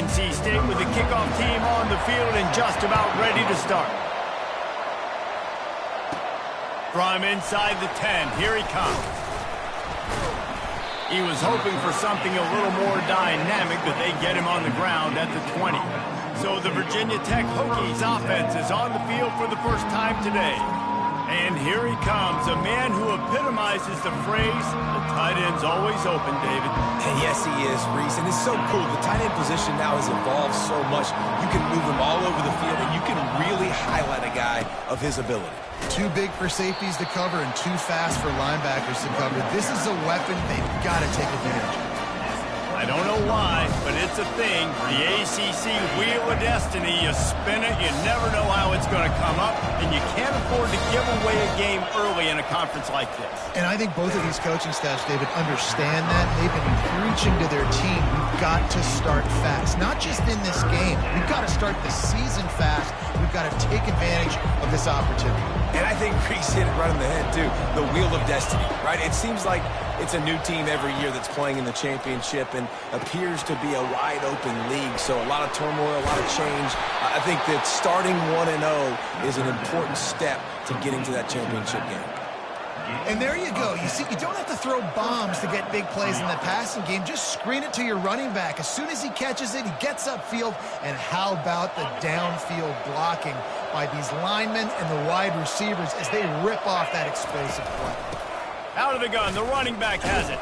NC State with the kickoff team on the field and just about ready to start. From inside the 10, here he comes. He was hoping for something a little more dynamic, but they get him on the ground at the 20. So the Virginia Tech Hokies offense is on the field for the first time today. And here he comes, a man who epitomizes the phrase, the tight end's always open, David. And yes, he is, Reese, and it's so cool. The tight end position now has evolved so much. You can move him all over the field, and you can really highlight a guy of his ability. Too big for safeties to cover and too fast for linebackers to cover. This is a weapon they've got to take advantage of. I don't know why, but it's a thing. The ACC Wheel of Destiny, you spin it, you never know how it's going to come up, and you can't afford to give away a game early in a conference like this. And I think both of these coaching staffs, David, understand that. They've been preaching to their team, we've got to start fast. Not just in this game. We've got to start the season fast. We've got to take advantage of this opportunity. And I think Reese hit it right on the head, too. The Wheel of Destiny, right? It seems like it's a new team every year that's playing in the championship and appears to be a wide-open league. So a lot of turmoil, a lot of change. I think that starting 1-0 is an important step to getting to that championship game. And there you go. You see, you don't have to throw bombs to get big plays in the passing game. Just screen it to your running back. As soon as he catches it, he gets upfield. And how about the downfield blocking by these linemen and the wide receivers as they rip off that explosive play? Out of the gun, the running back has it.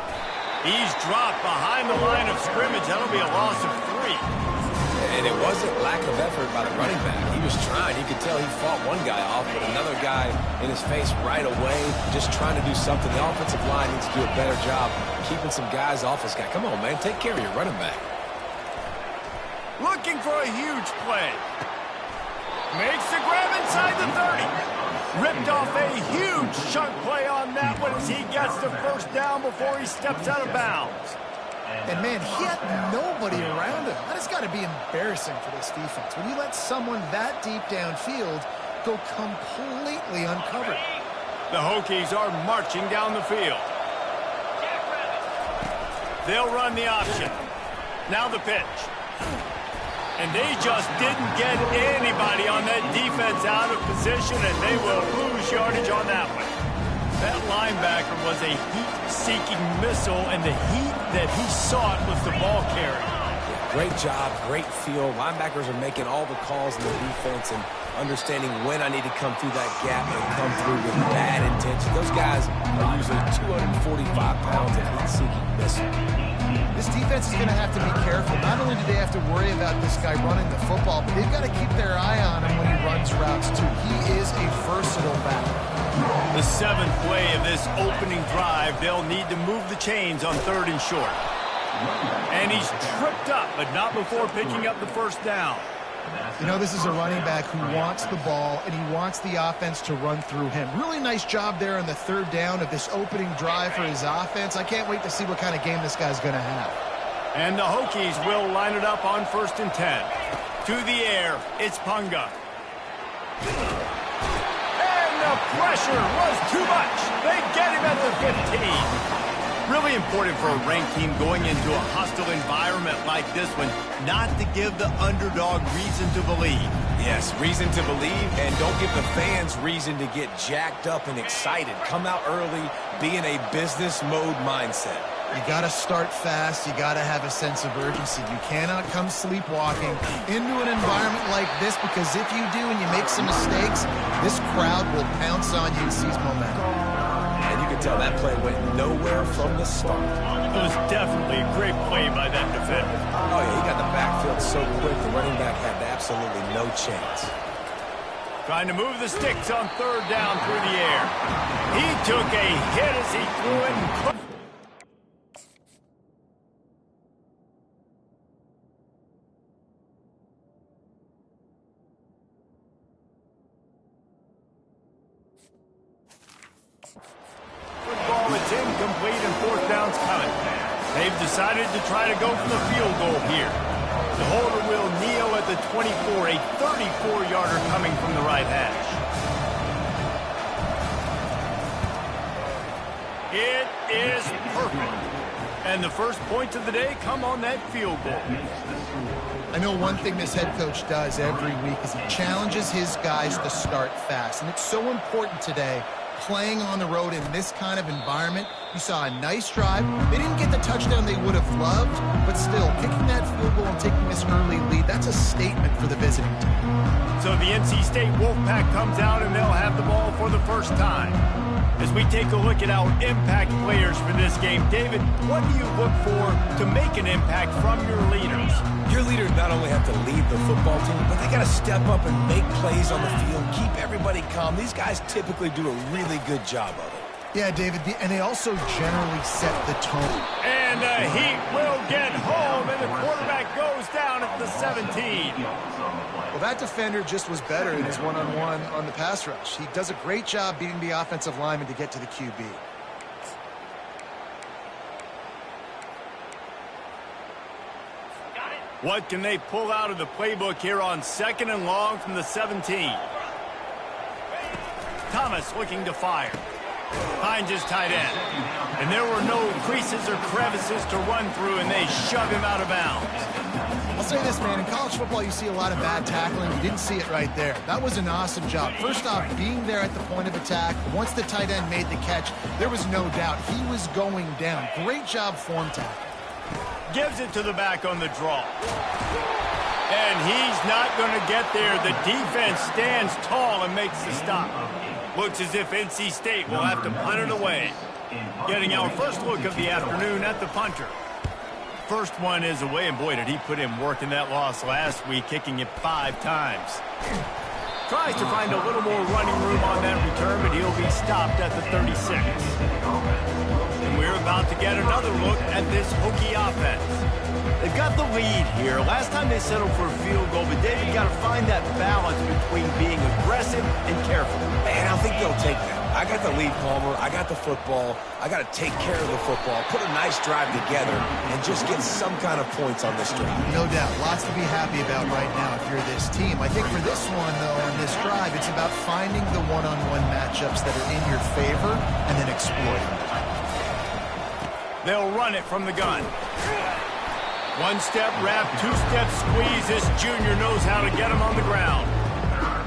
He's dropped behind the line of scrimmage. That'll be a loss of 3. And it wasn't lack of effort by the running back. He was trying. You could tell he fought one guy off, but another guy in his face right away, just trying to do something. The offensive line needs to do a better job keeping some guys off this guy. Come on, man. Take care of your running back. Looking for a huge play. Makes the grab inside the 30. Ripped off a huge chunk play on that one as he gets the first down before he steps out of bounds. And, man, he had nobody around him. That has got to be embarrassing for this defense. When you let someone that deep downfield go completely uncovered. The Hokies are marching down the field. They'll run the option. Now the pitch. And they just didn't get anybody on that defense out of position, and they will lose yardage on that one. That linebacker was a heat-seeking missile, and the heat that he sought was the ball carrier. Great job, great feel. Linebackers are making all the calls in the defense and understanding when I need to come through that gap and come through with bad intention. Those guys are usually 245 pounds of heat-seeking missile. This defense is going to have to be careful. Not only do they have to worry about this guy running the football, but they've got to keep their eye on him when he runs routes, too. He is a versatile back. The 7th play of this opening drive, they'll need to move the chains on 3rd and short. And he's tripped up, but not before picking up the first down. You know, this is a running back who wants the ball, and he wants the offense to run through him. Really nice job there on the 3rd down of this opening drive for his offense. I can't wait to see what kind of game this guy's going to have. And the Hokies will line it up on 1st and 10. To the air, it's Punga. The pressure was too much. They get him at the 15. Really important for a ranked team going into a hostile environment like this one, not to give the underdog reason to believe. Yes, reason to believe, and don't give the fans reason to get jacked up and excited. Come out early, be in a business mode mindset. You got to start fast. You got to have a sense of urgency. You cannot come sleepwalking into an environment like this, because if you do and you make some mistakes, this crowd will pounce on you and seize momentum. And you can tell that play went nowhere from the start. It was definitely a great play by that defender. Oh, yeah, he got the backfield so quick, the running back had absolutely no chance. Trying to move the sticks on 3rd down through the air. He took a hit as he threw it. It's incomplete and 4th down's coming. They've decided to try to go for the field goal here. The holder will kneel at the 24, a 34-yarder coming from the right hash. It is perfect. And the first points of the day come on that field goal. I know one thing this head coach does every week is he challenges his guys to start fast. And it's so important today, playing on the road in this kind of environment. You saw a nice drive. They didn't get the touchdown they would have loved, but still, kicking that field goal and taking this early lead, that's a statement for the visiting team. So the NC State Wolfpack comes out and they'll have the ball for the first time. As we take a look at our impact players for this game, David, what do you look for to make an impact from your leaders? Your leaders not only have to lead the football team, but they got to step up and make plays on the field, keep everybody calm. These guys typically do a really good job of it. Yeah, David, and they also generally set the tone. And the Heat will get home, and the quarterback goes down at the 17. Well, that defender just was better in his one-on-one on the pass rush. He does a great job beating the offensive lineman to get to the QB. What can they pull out of the playbook here on 2nd and long from the 17? Thomas looking to fire. Finds his tight end. And there were no creases or crevices to run through, and they shove him out of bounds. I'll say this, man. In college football, you see a lot of bad tackling. You didn't see it right there. That was an awesome job. First off, being there at the point of attack. Once the tight end made the catch, there was no doubt he was going down. Great job form tackle. Gives it to the back on the draw. And he's not going to get there. The defense stands tall and makes the stop. Looks as if NC State will have to punt it away. Getting our first look of the afternoon at the punter. First one is away, and boy, did he put in work in that loss last week, kicking it 5 times. Tries to find a little more running room on that return, but he'll be stopped at the 36. And we're about to get another look at this Hokie offense. They've got the lead here. Last time they settled for a field goal, but David got to find that balance between being aggressive and careful. Man, I think they'll take that. I got the lead, Palmer. I got the football. I got to take care of the football, put a nice drive together, and just get some kind of points on this drive. No doubt. Lots to be happy about right now if you're this team. I think for this one, though, on this drive, it's about finding the one-on-one matchups that are in your favor and then exploiting them. They'll run it from the gun. One-step wrap, two-step squeeze. This junior knows how to get him on the ground.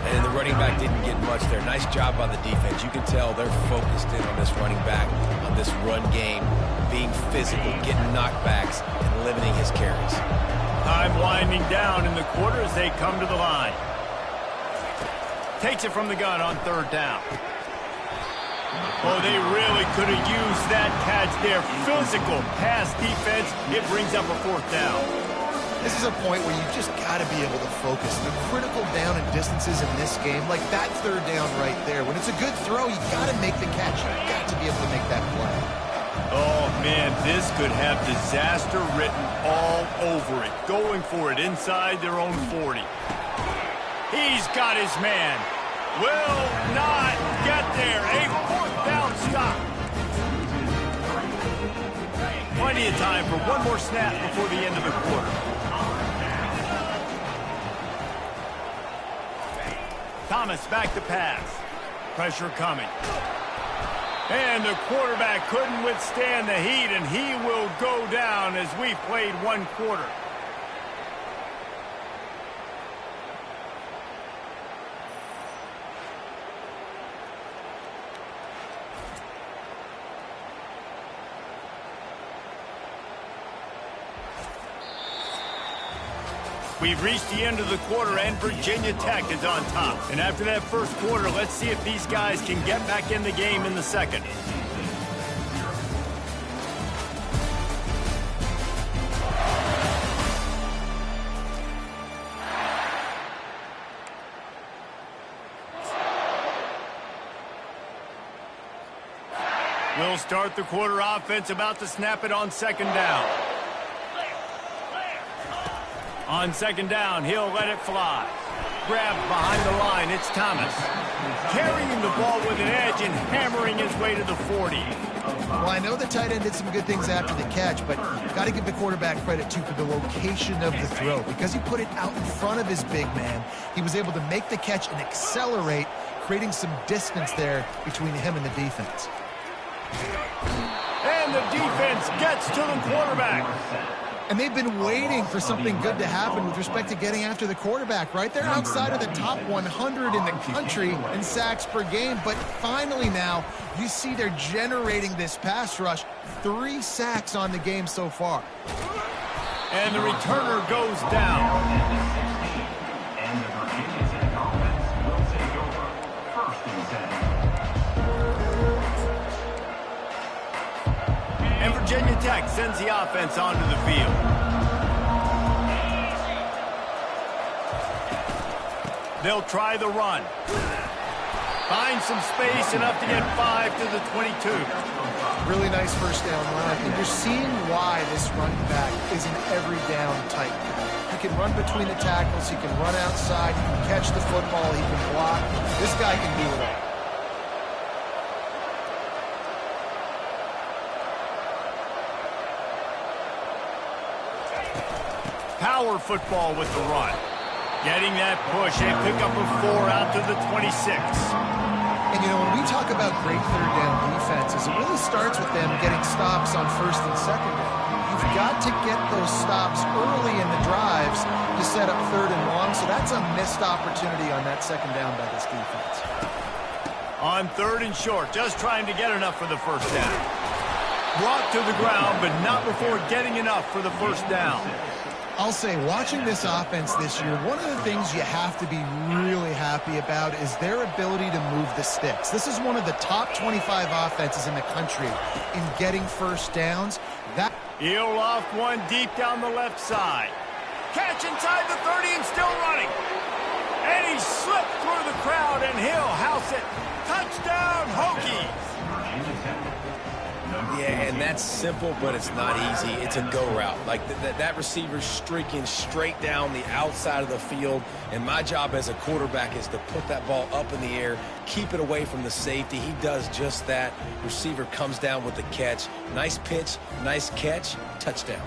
And the running back didn't get much there. Nice job by the defense. You can tell they're focused in on this running back, on this run game, being physical, getting knockbacks, and limiting his carries. Time winding down in the quarter as they come to the line. Takes it from the gun on 3rd down. Oh, they really could have used that catch there. Physical pass defense. It brings up a 4th down. This is a point where you just got to be able to focus. The critical down and distances in this game, like that 3rd down right there. When it's a good throw, you got to make the catch. You got to be able to make that play. Oh, man, this could have disaster written all over it. Going for it inside their own 40. He's got his man. Will not get there. A 4th down stop. Plenty of time for one more snap before the end of the quarter. Thomas back to pass. Pressure coming. And the quarterback couldn't withstand the heat, and he will go down as we've played 1 quarter. We've reached the end of the quarter, and Virginia Tech is on top. And after that first quarter, let's see if these guys can get back in the game in the second. We'll start the quarter offense, about to snap it on 2nd down. On 2nd down, he'll let it fly. Grabbed behind the line, it's Thomas. Carrying the ball with an edge and hammering his way to the 40. Well, I know the tight end did some good things after the catch, but got to give the quarterback credit, too, for the location of the throw. Because he put it out in front of his big man, he was able to make the catch and accelerate, creating some distance there between him and the defense. And the defense gets to the quarterback. And they've been waiting for something good to happen with respect to getting after the quarterback, right? They're outside of the top 100 in the country in sacks per game, but finally now you see they're generating this pass rush. 3 sacks on the game so far. And the returner goes down. And Virginia Tech sends the offense onto the field. They'll try the run. Find some space, enough to get 5 to the 22. Really nice first down run. And you're seeing why this running back is an every down type. He can run between the tackles. He can run outside. He can catch the football. He can block. This guy can do it all. Power football with the run. Getting that push, a pickup of 4 out to the 26. And, you know, when we talk about great third down defenses, it really starts with them getting stops on first and second down. You've got to get those stops early in the drives to set up third and long, so that's a missed opportunity on that second down by this defense. On third and short, just trying to get enough for the first down. Brought to the ground, but not before getting enough for the first down. I'll say, watching this offense this year, one of the things you have to be really happy about is their ability to move the sticks. This is one of the top 25 offenses in the country in getting first downs. He'll loft one deep down the left side. Catch inside the 30 and still running. And he slipped through the crowd, and he'll house it. Touchdown, Hokies! Yeah, and that's simple, but it's not easy. It's a go route. Like that receiver's streaking straight down the outside of the field, and my job as a quarterback is to put that ball up in the air, keep it away from the safety. He does just that. Receiver comes down with the catch. Nice pitch, nice catch, touchdown.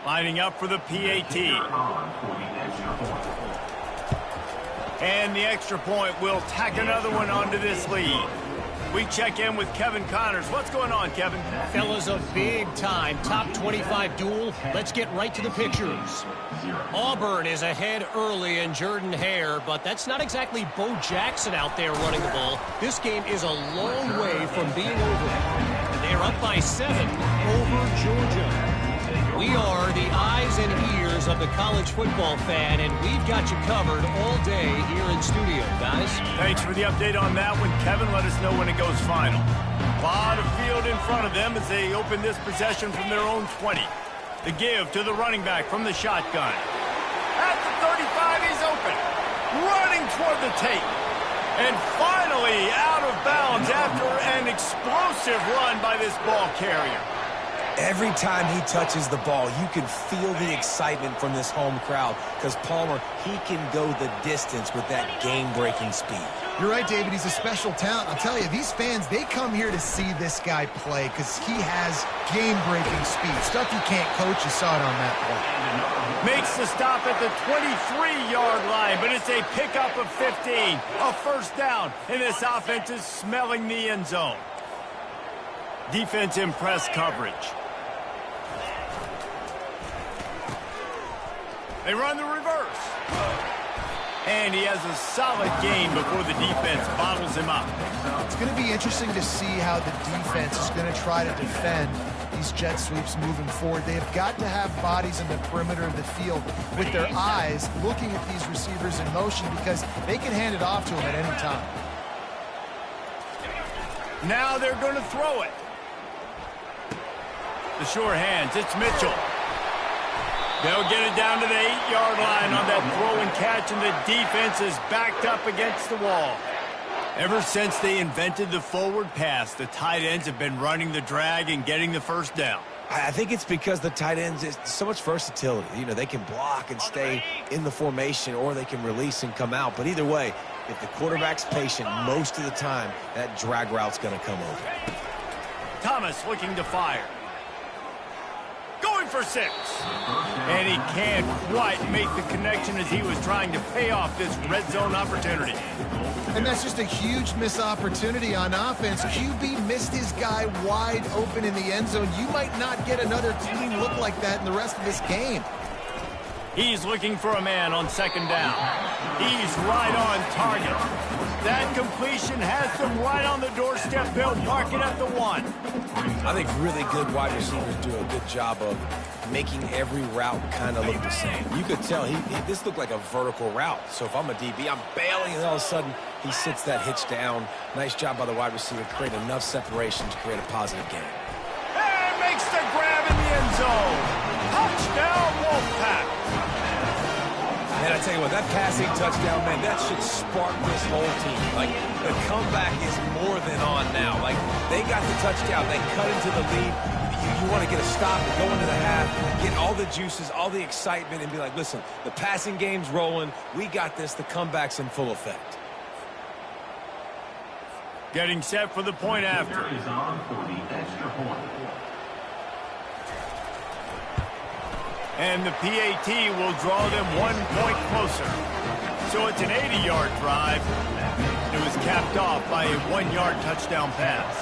Lining up for the PAT. And the extra point will tack another one onto this lead. We check in with Kevin Connors. What's going on, Kevin? Fellas, a big-time top 25 duel. Let's get right to the pictures. Auburn is ahead early in Jordan-Hare, but that's not exactly Bo Jackson out there running the ball. This game is a long way from being over. They're up by 7 over Georgia. We are the eyes and ears of the college football fan, and we've got you covered all day here in studio, guys. Thanks for the update on that one, Kevin. Let us know when it goes final. A lot of field in front of them as they open this possession from their own 20. The give to the running back from the shotgun. At the 35, he's open. Running toward the tape. And finally out of bounds after an explosive run by this ball carrier. Every time he touches the ball, you can feel the excitement from this home crowd because Palmer, he can go the distance with that game-breaking speed. You're right, David. He's a special talent. I'll tell you, these fans, they come here to see this guy play because he has game-breaking speed. Stuff you can't coach. You saw it on that play. Makes the stop at the 23-yard line, but it's a pickup of 15. A first down, and this offense is smelling the end zone. Defense in press coverage. They run the reverse. And he has a solid gain before the defense bottles him up. It's going to be interesting to see how the defense is going to try to defend these jet sweeps moving forward. They've got to have bodies in the perimeter of the field with their eyes looking at these receivers in motion because they can hand it off to them at any time. Now they're going to throw it. The sure hands, it's Mitchell. They'll get it down to the 8-yard line on that throw and catch, and the defense is backed up against the wall. Ever since they invented the forward pass, the tight ends have been running the drag and getting the first down. I think it's because the tight ends is so much versatility. You know, they can block and stay in the formation, or they can release and come out. But either way, if the quarterback's patient most of the time, that drag route's going to come over. Thomas looking to fire. Going going for 6. And he can't quite make the connection as he was trying to pay off this red zone opportunity. And that's just a huge missed opportunity on offense. QB missed his guy wide open in the end zone. You might not get another clean look like that in the rest of this game. He's looking for a man on 2nd down. He's right on target. That completion has them right on the doorstep. They'll park it at the 1. I think really good wide receivers do a good job of making every route kind of look the same. You could tell this looked like a vertical route. So if I'm a DB, I'm bailing, and all of a sudden he sits that hitch down. Nice job by the wide receiver to create enough separation to create a positive gain. And makes the grab in the end zone. Touchdown, Wolfpack. And I tell you what, that passing touchdown, man, that should spark this whole team. Like, the comeback is more than on now. Like, they got the touchdown. They cut into the lead. You want to get a stop and go into the half, get all the juices, all the excitement, and be like, listen, the passing game's rolling. We got this. The comeback's in full effect. Getting set for the point after. Is on for the extra point. And the PAT will draw them 1 point closer. So it's an 80-yard drive. It was capped off by a 1-yard touchdown pass.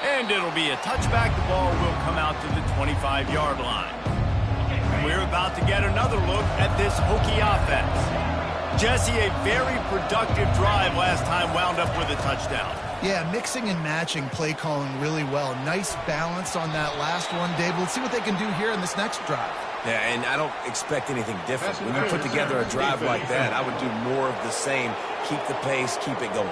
And it'll be a touchback. The ball will come out to the 25-yard line. We're about to get another look at this Hokie offense. Jesse, a very productive drive last time, wound up with a touchdown. Yeah, mixing and matching play calling really well. Nice balance on that last one, Dave. Let's see what they can do here in this next drive. Yeah, and I don't expect anything different. When you put together a drive like that, I would do more of the same. Keep the pace, keep it going.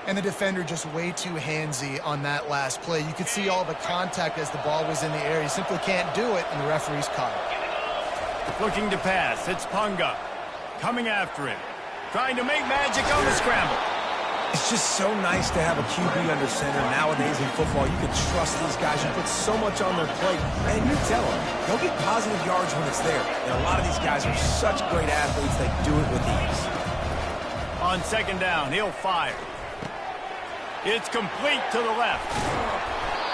And the defender just way too handsy on that last play. You could see all the contact as the ball was in the air. He simply can't do it, and the referee's caught it. Looking to pass. It's Punga. Coming after him. Trying to make magic on the scramble. It's just so nice to have a QB under center. Nowadays in football, you can trust these guys. You put so much on their plate, and you tell them, they'll get positive yards when it's there. And a lot of these guys are such great athletes, they do it with ease. On 2nd down, he'll fire. It's complete to the left.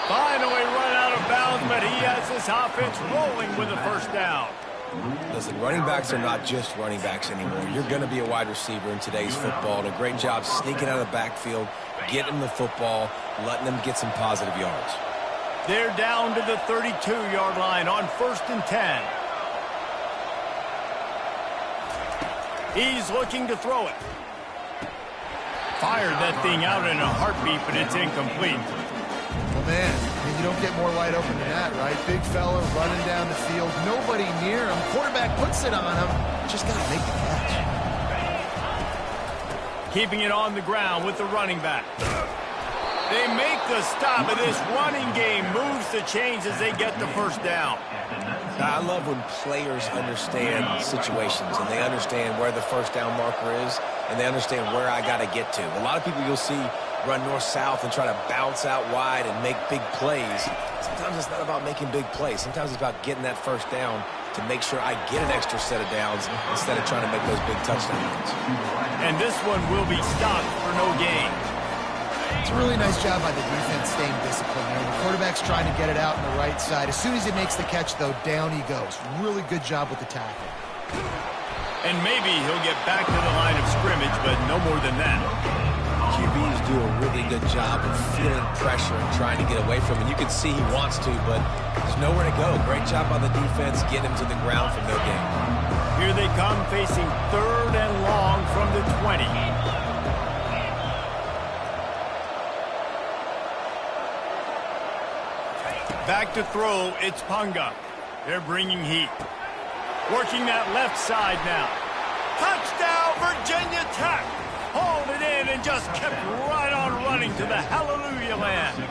Finally run out of bounds, but he has this offense rolling with a 1st down. Listen, running backs are not just running backs anymore. You're going to be a wide receiver in today's football. And a great job sneaking out of the backfield, getting the football, letting them get some positive yards. They're down to the 32-yard line on 1st and 10. He's looking to throw it. Fired that thing out in a heartbeat, but it's incomplete. Well, man, I mean, you don't get more wide open than that, right? Big fella running down the field, nobody near him. Quarterback puts it on him. Just got to make the catch. Keeping it on the ground with the running back. They make the stop, and this running game moves the chains as they get the 1st down. I love when players understand situations and they understand where the 1st down marker is and they understand where I got to get to. A lot of people you'll see run north-south and try to bounce out wide and make big plays. Sometimes it's not about making big plays. Sometimes it's about getting that 1st down to make sure I get an extra set of downs instead of trying to make those big touchdowns. And this one will be stopped for no gain. It's a really nice job by the defense staying disciplined there. The quarterback's trying to get it out on the right side. As soon as he makes the catch, though, down he goes. Really good job with the tackle. And maybe he'll get back to the line of scrimmage, but no more than that. QBs do a really good job of feeling pressure and trying to get away from it. You can see he wants to, but there's nowhere to go. Great job by the defense getting him to the ground for no gain. Here they come facing 3rd and long from the 20. Back to throw, it's Punga. They're bringing heat. Working that left side now. Touchdown, Virginia Tech! Hauled it in and just kept right on running to the hallelujah land.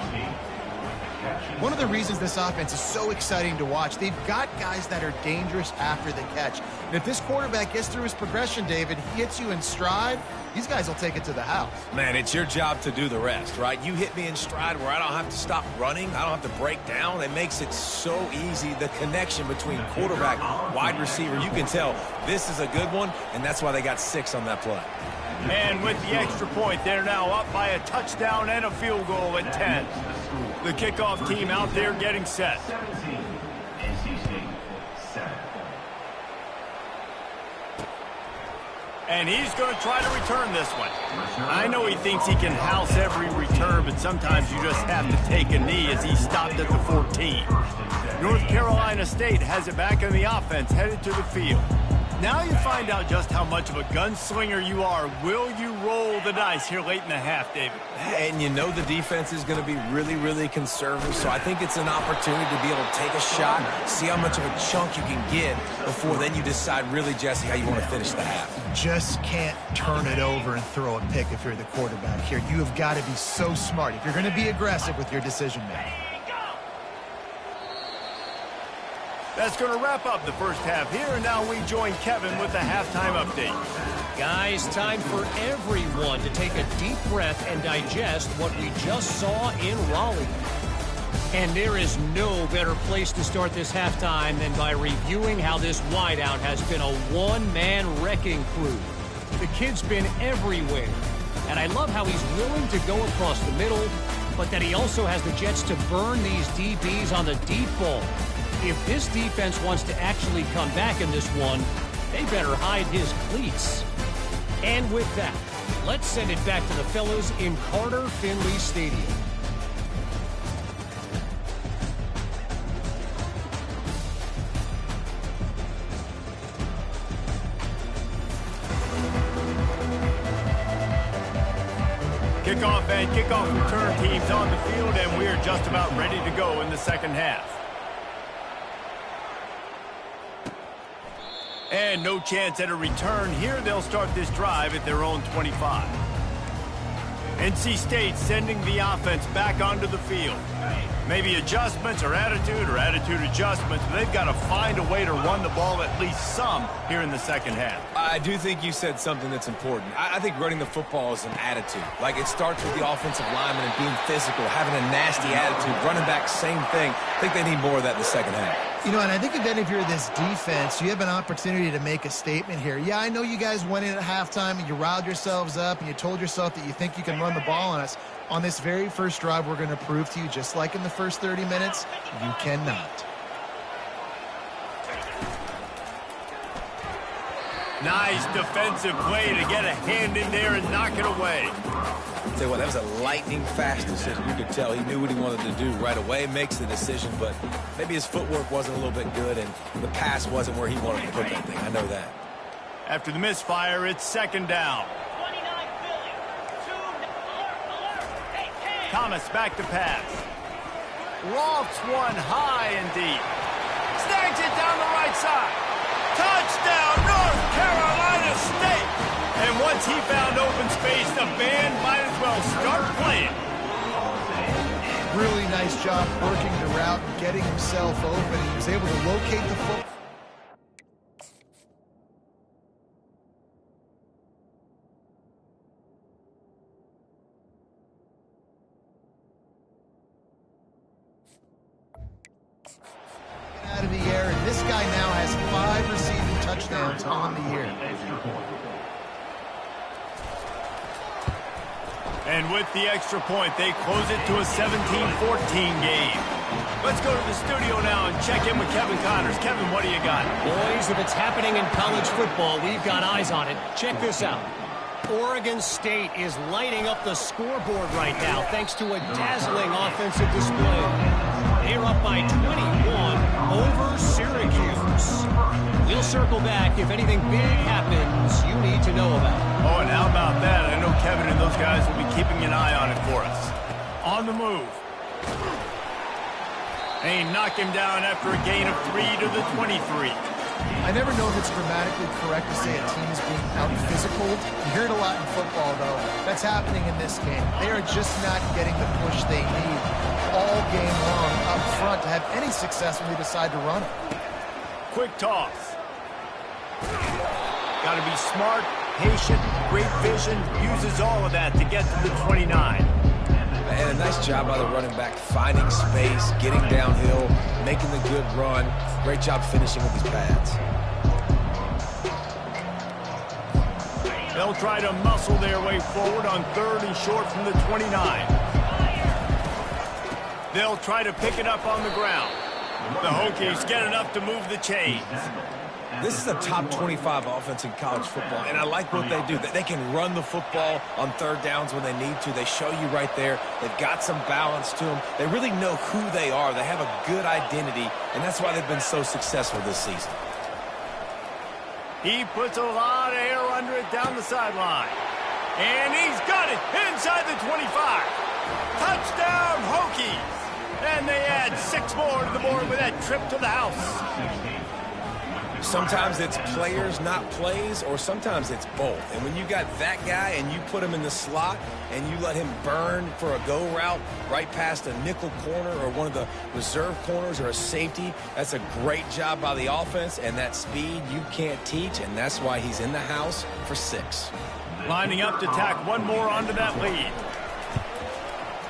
One of the reasons this offense is so exciting to watch, they've got guys that are dangerous after the catch. And if this quarterback gets through his progression, David, he hits you in stride, these guys will take it to the house. Man, it's your job to do the rest, right? You hit me in stride where I don't have to stop running. I don't have to break down. It makes it so easy. The connection between quarterback, wide receiver, you can tell this is a good one, and that's why they got 6 on that play. And with the extra point, they're now up by a touchdown and a field goal at 10. The kickoff team out there getting set. 17, NC State, 7. And he's going to try to return this one. I know he thinks he can house every return, but sometimes you just have to take a knee as he stopped at the 14. North Carolina State has it back in the offense, headed to the field. Now you find out just how much of a gunslinger you are. Will you roll the dice here late in the half, David? And you know the defense is going to be really, really conservative, so I think it's an opportunity to be able to take a shot, see how much of a chunk you can get before then you decide really, Jesse, how you want to finish the half. Just can't turn it over and throw a pick if you're the quarterback here. You have got to be so smart if you're going to be aggressive with your decision making. That's going to wrap up the first half here, and now we join Kevin with the halftime update. Guys, time for everyone to take a deep breath and digest what we just saw in Raleigh. And there is no better place to start this halftime than by reviewing how this wideout has been a one-man wrecking crew. The kid's been everywhere, and I love how he's willing to go across the middle, but that he also has the jets to burn these DBs on the deep ball. If this defense wants to actually come back in this one, they better hide his cleats. And with that, let's send it back to the fellas in Carter Finley Stadium. Kickoff and kickoff return teams on the field, and we're just about ready to go in the second half. And no chance at a return here. They'll start this drive at their own 25. NC State sending the offense back onto the field. Maybe adjustments or attitude adjustments, but they've got to find a way to run the ball at least some here in the second half. I do think you said something that's important. I think running the football is an attitude. Like, it starts with the offensive lineman and being physical, having a nasty attitude. Running back, same thing. I think they need more of that in the second half. You know, and I think if you're this defense, you have an opportunity to make a statement here. Yeah, I know you guys went in at halftime and you riled yourselves up and you told yourself that you think you can run the ball on us. On this very first drive, we're going to prove to you, just like in the first 30 minutes, you cannot. Nice defensive play to get a hand in there and knock it away. I'll tell you what, that was a lightning-fast decision. You could tell he knew what he wanted to do right away, makes the decision, but maybe his footwork wasn't a little bit good, and the pass wasn't where he wanted to put that thing. I know that. After the misfire, it's second down. Thomas back to pass. Lofts one high and deep. Snags it down the right side. Touchdown, North Carolina State! And once he found open space, the band might as well start playing. Really nice job working the route and getting himself open. He was able to locate the football. Out of the air, and this guy now has 5 receiving touchdowns on the year. And with the extra point, they close it to a 17-14 game. Let's go to the studio now and check in with Kevin Connors. Kevin, what do you got? Boys, if it's happening in college football, we've got eyes on it. Check this out. Oregon State is lighting up the scoreboard right now thanks to a dazzling offensive display. They're up by 21 over Syracuse. We'll circle back if anything big happens you need to know about. Oh, and how about that? I know Kevin and those guys will be keeping an eye on it for us. On the move. And he knocked him down after a gain of 3 to the 23. I never know if it's grammatically correct to say a team is being out-physical. You hear it a lot in football, though. That's happening in this game. They are just not getting the push they need all game long up front to have any success when they decide to run it. Quick toss. Got to be smart, patient, great vision, uses all of that to get to the 29. And a nice job by the running back, finding space, getting downhill, making the good run. Great job finishing with his pads. They'll They'll try to muscle their way forward on 3rd and short from the 29. They'll try to pick it up on the ground. The Hokies get enough to move the chains. This is a top 25 offense in college football, and I like what they do. They can run the football on 3rd downs when they need to. They show you right there. They've got some balance to them. They really know who they are. They have a good identity, and that's why they've been so successful this season. He puts a lot of air under it down the sideline. And he's got it inside the 25. Touchdown, Hokies! And they add 6 more to the board with that trip to the house. Sometimes it's players, not plays, or sometimes it's both. And when you got that guy and you put him in the slot and you let him burn for a go route right past a nickel corner or one of the reserve corners or a safety, that's a great job by the offense, and that speed you can't teach, and that's why he's in the house for 6. Lining up to tack one more onto that lead.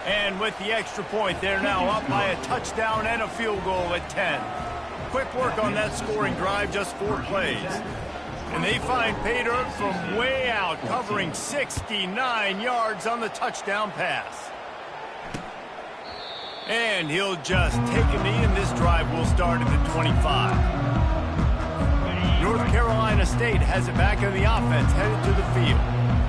And with the extra point, they're now up by a touchdown and a field goal at 10. Quick work on that scoring drive, just 4 plays. And they find pay dirt from way out, covering 69 yards on the touchdown pass. And he'll just take a knee, and this drive will start at the 25. North Carolina State has it back in the offense, headed to the field.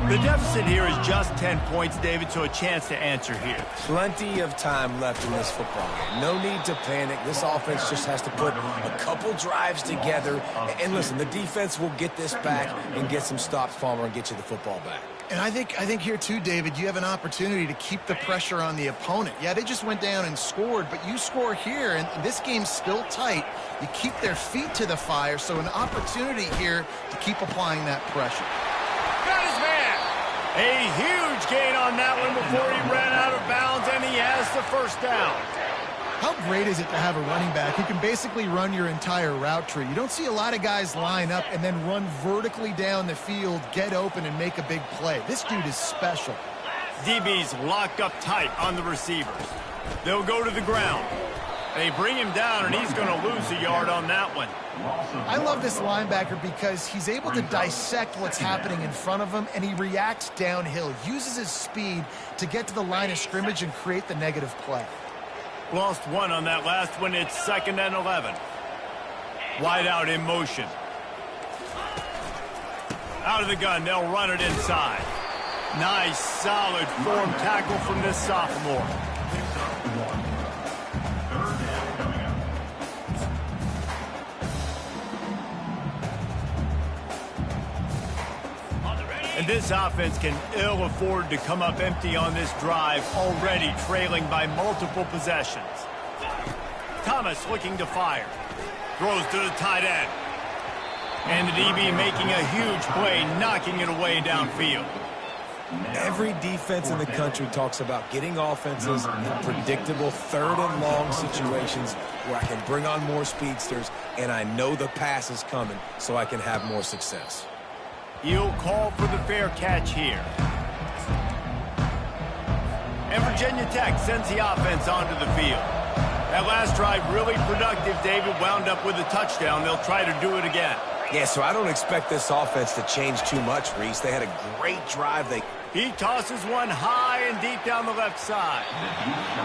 The deficit here is just 10 points, David, so a chance to answer here. Plenty of time left in this football game. No need to panic. This offense just has to put a couple drives together. And listen, the defense will get this back and get some stops, Palmer, and get you the football back. And I think here too, David, you have an opportunity to keep the pressure on the opponent. Yeah, they just went down and scored, but you score here, and this game's still tight. You keep their feet to the fire, so an opportunity here to keep applying that pressure. Got his man. A huge gain on that one before he ran out of bounds, and he has the first down. How great is it to have a running back who can basically run your entire route tree? You don't see a lot of guys line up and then run vertically down the field, get open, and make a big play. This dude is special. DB's locked up tight on the receivers. They'll go to the ground. They bring him down, and he's going to lose a yard on that one. I love this linebacker because he's able to dissect what's happening in front of him, and he reacts downhill, uses his speed to get to the line of scrimmage and create the negative play. Lost 1 on that last one. It's 2nd and 11. Wide out in motion. Out of the gun. They'll run it inside. Nice, solid form tackle from this sophomore. And this offense can ill afford to come up empty on this drive, already trailing by multiple possessions. Thomas looking to fire. Throws to the tight end. And the DB making a huge play, knocking it away downfield. Every defense in the country talks about getting offenses in predictable 3rd and long situations where I can bring on more speedsters, and I know the pass is coming, so I can have more success. He'll call for the fair catch here. And Virginia Tech sends the offense onto the field. That last drive really productive. David wound up with a touchdown. They'll try to do it again. Yeah, so I don't expect this offense to change too much, Reese. They had a great drive. He tosses one high and deep down the left side.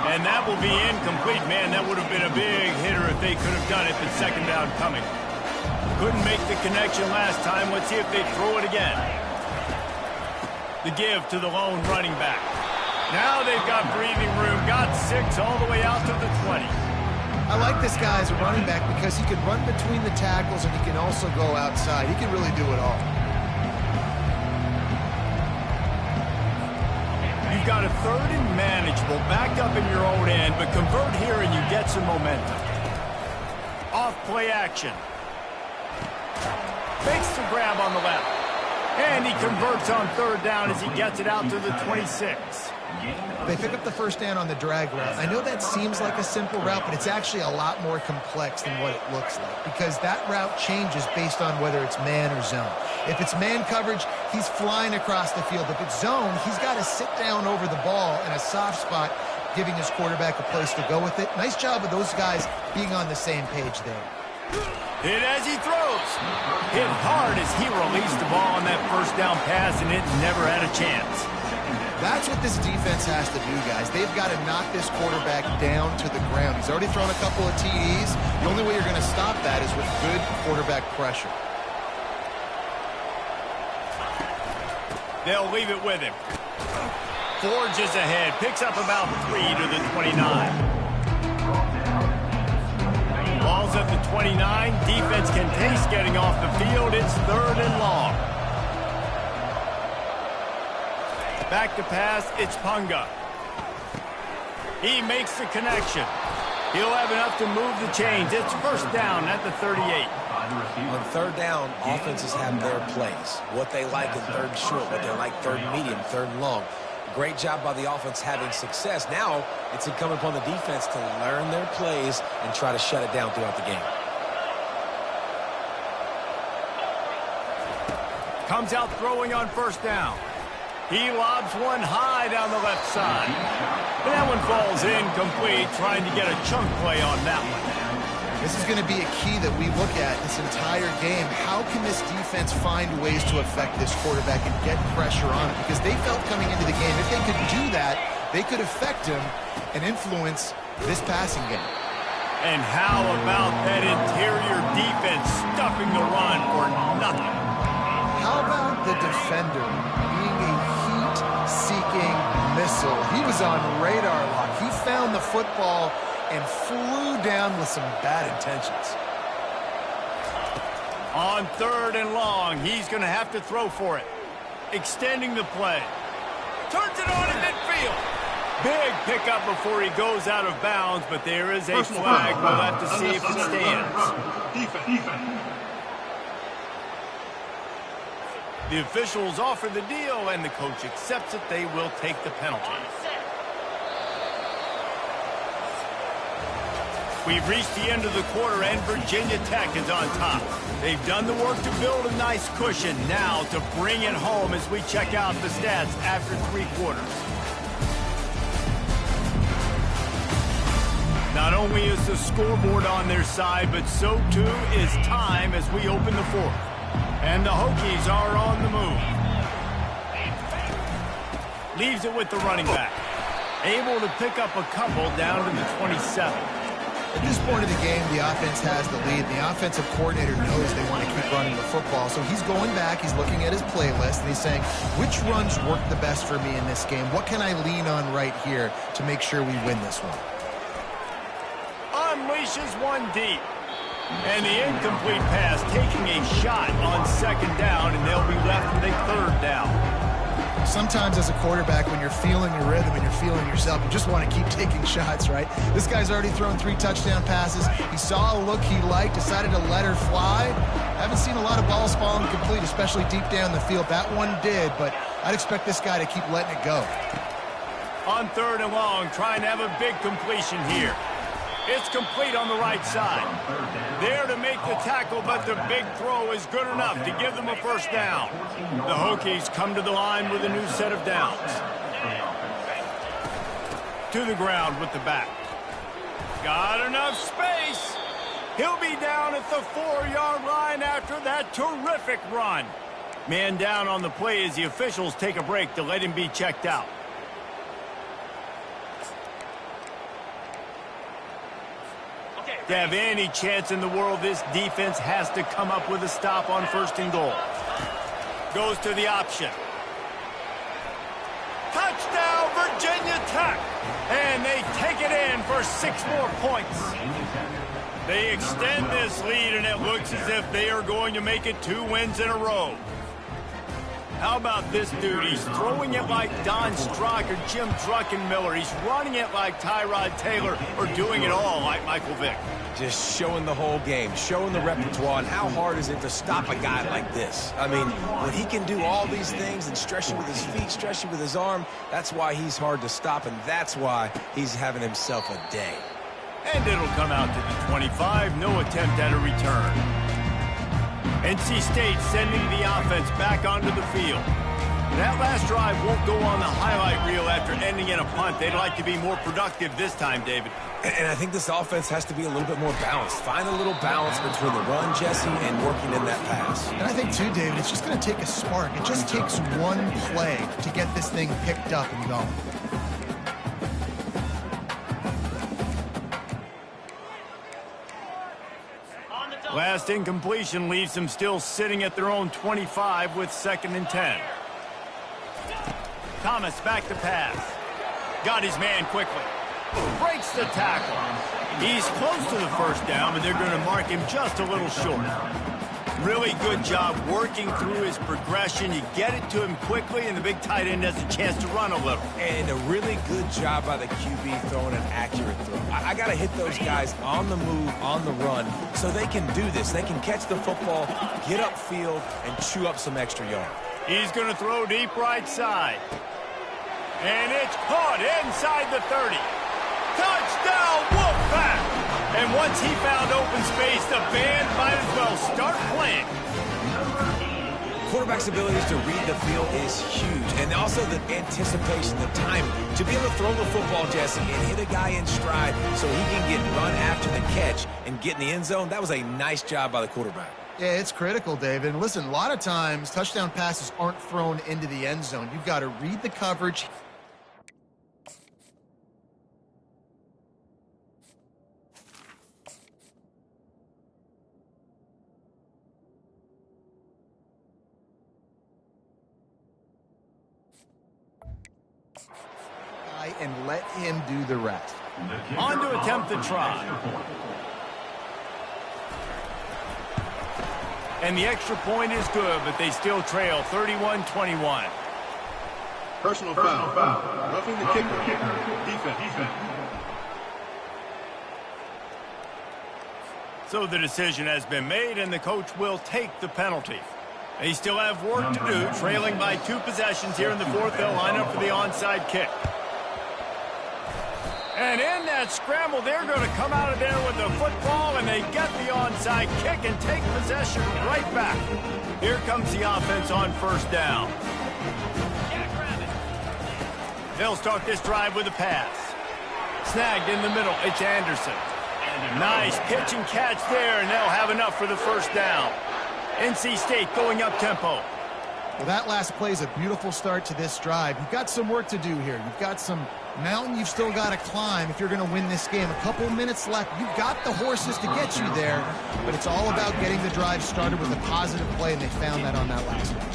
And that will be incomplete. Man, that would have been a big hitter if they could have done it, but 2nd down coming. Couldn't make the connection last time. Let's see if they throw it again. The give to the lone running back. Now they've got breathing room. Got 6 all the way out to the 20. I like this guy as a running back because he can run between the tackles and he can also go outside. He can really do it all. You've got a 3rd and manageable, backed up in your own end, but convert here and you get some momentum. Off play action. Fakes the grab on the left. And he converts on 3rd down as he gets it out to the 26. They pick up the first down on the drag route. I know that seems like a simple route, but it's actually a lot more complex than what it looks like because that route changes based on whether it's man or zone. If it's man coverage, he's flying across the field. If it's zone, he's got to sit down over the ball in a soft spot, giving his quarterback a place to go with it. Nice job of those guys being on the same page there. Hit as he throws. Hit hard as he released the ball on that first down pass, and it never had a chance. That's what this defense has to do, guys. They've got to knock this quarterback down to the ground. He's already thrown a couple of TDs. The only way you're going to stop that is with good quarterback pressure. They'll leave it with him. Forges ahead, picks up about 3 to the 29. Ball's at the 29. Defense can taste getting off the field. It's 3rd and long. Back to pass, it's Punga. He makes the connection. He'll have enough to move the chains. It's first down at the 38. On 3rd down, offenses have their plays. What they like in 3rd short, what they like 3rd medium, 3rd long. Great job by the offense having success. Now it's incumbent upon the defense to learn their plays and try to shut it down throughout the game. Comes out throwing on first down. He lobs one high down the left side. And that one falls incomplete, trying to get a chunk play on that one. This is going to be a key that we look at this entire game. How can this defense find ways to affect this quarterback and get pressure on him? Because they felt coming into the game, if they could do that, they could affect him and influence this passing game. And how about that interior defense stuffing the run for nothing? How about the defender being a heat-seeking missile? He was on radar lock. He found the football and flew down with some bad intentions. On 3rd and long, he's going to have to throw for it. Extending the play. Turns it on in midfield. Big pickup before he goes out of bounds, but there is a flag. We'll have to see if it stands. Defense. The officials offer the deal, and the coach accepts it. They will take the penalty. We've reached the end of the quarter, and Virginia Tech is on top. They've done the work to build a nice cushion. Now to bring it home as we check out the stats after 3 quarters. Not only is the scoreboard on their side, but so too is time as we open the 4th. And the Hokies are on the move. Leaves it with the running back. Able to pick up a couple down to the 27. At this point of the game, the offense has the lead. The offensive coordinator knows they want to keep running the football. So he's going back, he's looking at his playlist, and he's saying, which runs work the best for me in this game? What can I lean on right here to make sure we win this one? Unleashes one deep. And the incomplete pass taking a shot on 2nd down, and they'll be left with a 3rd down. Sometimes as a quarterback, when you're feeling your rhythm and you're feeling yourself, you just want to keep taking shots, right? This guy's already thrown 3 touchdown passes. He saw a look he liked, decided to let her fly. Haven't seen a lot of balls fall incomplete, especially deep down the field. That one did, but I'd expect this guy to keep letting it go. On 3rd and long, trying to have a big completion here. It's complete on the right side. There to make the tackle, but the big throw is good enough to give them a first down. The Hokies come to the line with a new set of downs. To the ground with the back. Got enough space. He'll be down at the 4-yard line after that terrific run. Man down on the play as the officials take a break to let him be checked out. To have any chance in the world, this defense has to come up with a stop on 1st and goal. Goes to the option. Touchdown, Virginia Tech! And they take it in for 6 more points. They extend this lead, and it looks as if they are going to make it 2 wins in a row. How about this dude? He's throwing it like Don Strock or Jim Druckenmiller. He's running it like Tyrod Taylor, or doing it all like Michael Vick. Just showing the whole game, showing the repertoire, and how hard is it to stop a guy like this? I mean, when he can do all these things and stretch you with his feet, stretch you with his arm, that's why he's hard to stop, and that's why he's having himself a day. And it'll come out to the 25. No attempt at a return. NC State sending the offense back onto the field. That last drive won't go on the highlight reel after ending in a punt. They'd like to be more productive this time, David. And I think this offense has to be a little bit more balanced. Find a little balance between the run, Jesse, and working in that pass. And I think, too, David, it's just going to take a spark. It just takes one play to get this thing picked up and going. Last incompletion leaves them still sitting at their own 25 with 2nd and 10. Thomas back to pass. Got his man quickly. Breaks the tackle. He's close to the first down, but they're going to mark him just a little short. Really good job working through his progression. You get it to him quickly, and the big tight end has a chance to run a little. And a really good job by the QB throwing an accurate throw. I got to hit those guys on the move, on the run, so they can do this. They can catch the football, get upfield, and chew up some extra yards. He's going to throw deep right side. And it's caught inside the 30. Touchdown, Wolfpack! And once he found open space, the band might as well start playing. Quarterback's abilities to read the field is huge. And also the anticipation, the timing. To be able to throw the football, Jesse, and hit a guy in stride so he can get run after the catch and get in the end zone, that was a nice job by the quarterback. Yeah, it's critical, David. And listen, a lot of times touchdown passes aren't thrown into the end zone. You've got to read the coverage. And let him do the rest. On to attempt the try. And the extra point is good, but they still trail 31-21. Personal foul. Roughing the kicker. Defense. So the decision has been made, and the coach will take the penalty. They still have work to do, trailing by 2 possessions here in the 4th. They'll line up for the onside kick. And in that scramble, they're going to come out of there with the football, and they get the onside kick and take possession right back. Here comes the offense on 1st down. They'll start this drive with a pass. Snagged in the middle. It's Anderson. Nice pitch and catch there, and they'll have enough for the 1st down. NC State going up tempo. Well, that last play is a beautiful start to this drive. You've got some work to do here. You've got some mountain you've still got to climb if you're going to win this game. A couple minutes left. You've got the horses to get you there, but it's all about getting the drive started with a positive play, and they found that on that last one.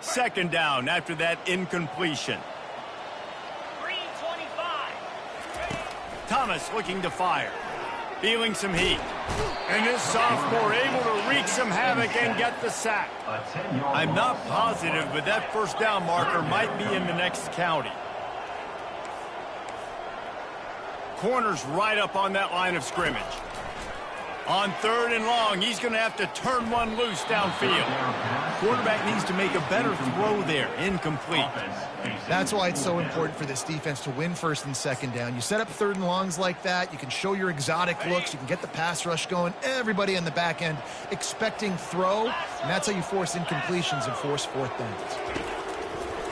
2nd down after that incompletion. Thomas looking to fire. Feeling some heat. And this sophomore able to wreak some havoc and get the sack. I'm not positive, but that 1st down marker might be in the next county. Corner's right up on that line of scrimmage. On 3rd and long, he's going to have to turn one loose downfield. Quarterback needs to make a better throw there. Incomplete. That's why it's so important for this defense to win 1st and 2nd down. You set up 3rd and longs like that. You can show your exotic looks. You can get the pass rush going. Everybody on the back end expecting throw. And that's how you force incompletions and force 4th downs.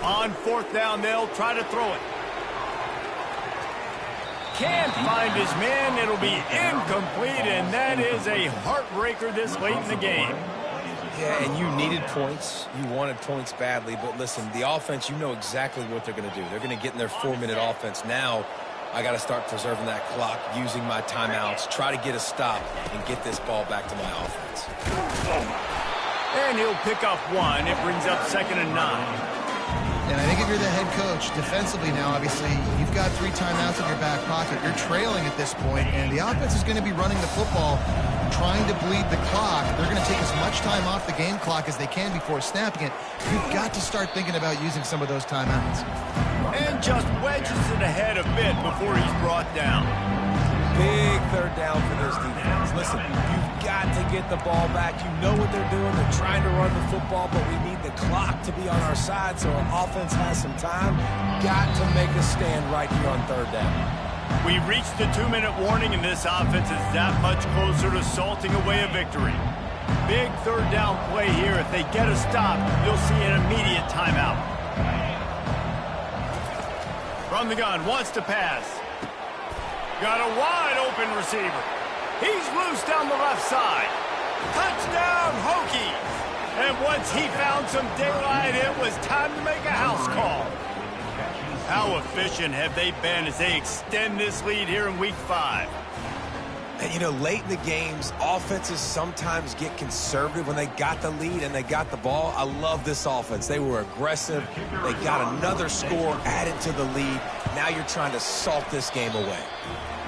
On 4th down, they'll try to throw it. Can't find his man. It'll be incomplete, and that is a heartbreaker this late in the game. Yeah, and you needed points. You wanted points badly, but listen, the offense, you know exactly what they're going to do. They're going to get in their 4-minute offense. Now, I got to start preserving that clock, using my timeouts, try to get a stop, and get this ball back to my offense. And he'll pick up 1. It brings up 2nd and 9. And I think if you're the head coach, defensively now, obviously, you've got 3 timeouts in your back pocket. You're trailing at this point, and the offense is going to be running the football, trying to bleed the clock. They're going to take as much time off the game clock as they can before snapping it. You've got to start thinking about using some of those timeouts. And just wedges it ahead a bit before he's brought down. Big 3rd down for this defense. Listen, you've got to get the ball back. You know what they're doing. They're trying to run the football, but we need the clock to be on our side so our offense has some time. Got to make a stand right here on 3rd down. We reached the 2-minute warning, and this offense is that much closer to salting away a victory. Big third down play here. If they get a stop, you'll see an immediate timeout. From the gun, wants to pass. Got a wide open receiver. He's loose down the left side. Touchdown, Hokies! And once he found some daylight, it was time to make a house call. How efficient have they been as they extend this lead here in Week 5? And, you know, late in the games, offenses sometimes get conservative when they got the lead and they got the ball. I love this offense. They were aggressive. They got another score added to the lead. Now you're trying to salt this game away.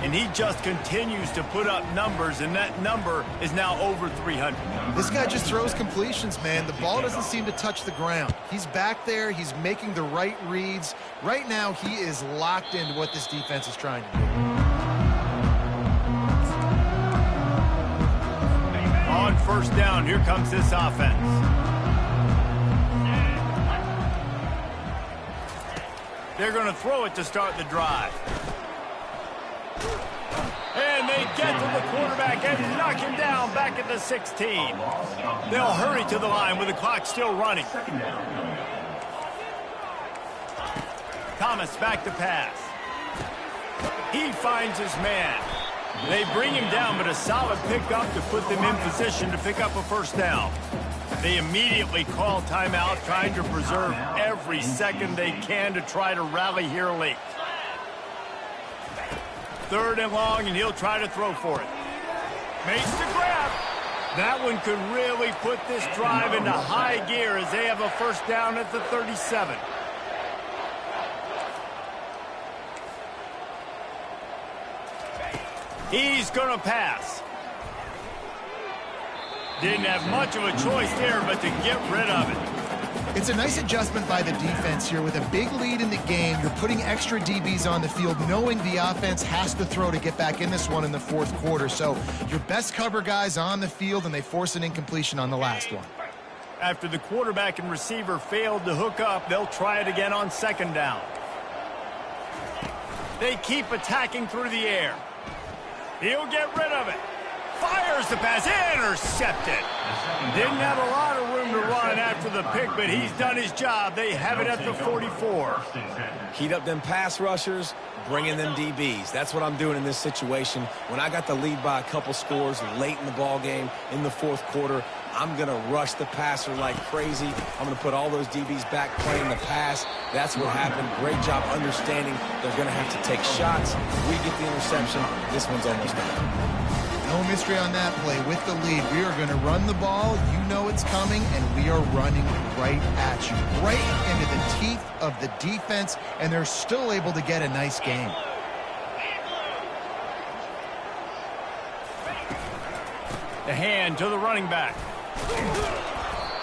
And he just continues to put up numbers, and that number is now over 300. This guy just throws completions, man. The ball doesn't seem to touch the ground. He's back there. He's making the right reads. Right now, he is locked into what this defense is trying to do. On first down, here comes this offense. They're going to throw it to start the drive. And they get to the quarterback and knock him down back at the 16. They'll hurry to the line with the clock still running. Thomas back to pass. He finds his man. They bring him down, but a solid pickup to put them in position to pick up a first down. They immediately call timeout, trying to preserve every second they can to try to rally here late. Third and long, and he'll try to throw for it. Makes the grab. That one could really put this drive into high gear as they have a first down at the 37. He's going to pass. Didn't have much of a choice there, but to get rid of it. It's a nice adjustment by the defense here. With a big lead in the game, you're putting extra DBs on the field, knowing the offense has to throw to get back in this one in the fourth quarter. So your best cover guys on the field, and they force an incompletion on the last one. After the quarterback and receiver failed to hook up, they'll try it again on second down. They keep attacking through the air. He'll get rid of it. Fires the pass, intercepted. Didn't have a lot of room to run after the pick, but he's done his job. They have it at the 44. Heat up them pass rushers, bring in them DBs. That's what I'm doing in this situation. When I got the lead by a couple scores late in the ball game in the fourth quarter, I'm going to rush the passer like crazy. I'm going to put all those DBs back playing the pass. That's what happened. Great job understanding they're going to have to take shots. We get the interception. This one's almost done. No mystery on that play. With the lead, we are going to run the ball. You know it's coming, and we are running right at you. Right into the teeth of the defense, and they're still able to get a nice game. The hand to the running back.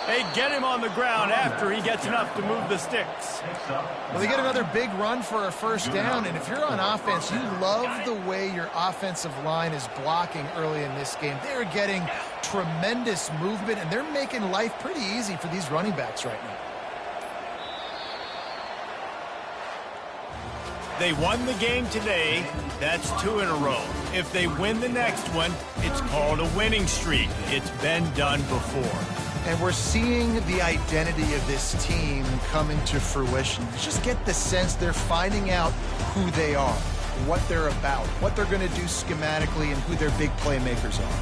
They get him on the ground after he gets enough to move the sticks. Well, they get another big run for a first down, and if you're on offense, you love the way your offensive line is blocking early in this game. They're getting tremendous movement, and they're making life pretty easy for these running backs right now. They won the game today. That's 2 in a row. If they win the next one, it's called a winning streak. It's been done before. And we're seeing the identity of this team come into fruition. You just get the sense they're finding out who they are, what they're about, what they're going to do schematically, and who their big playmakers are.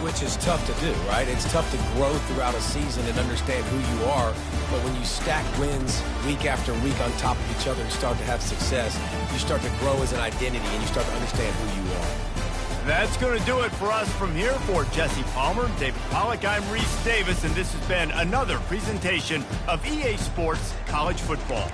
Which is tough to do, right? It's tough to grow throughout a season and understand who you are. But when you stack wins week after week on top of each other and start to have success, you start to grow as an identity and you start to understand who you are. That's going to do it for us from here. For Jesse Palmer, David Pollack, I'm Reese Davis, and this has been another presentation of EA Sports College Football.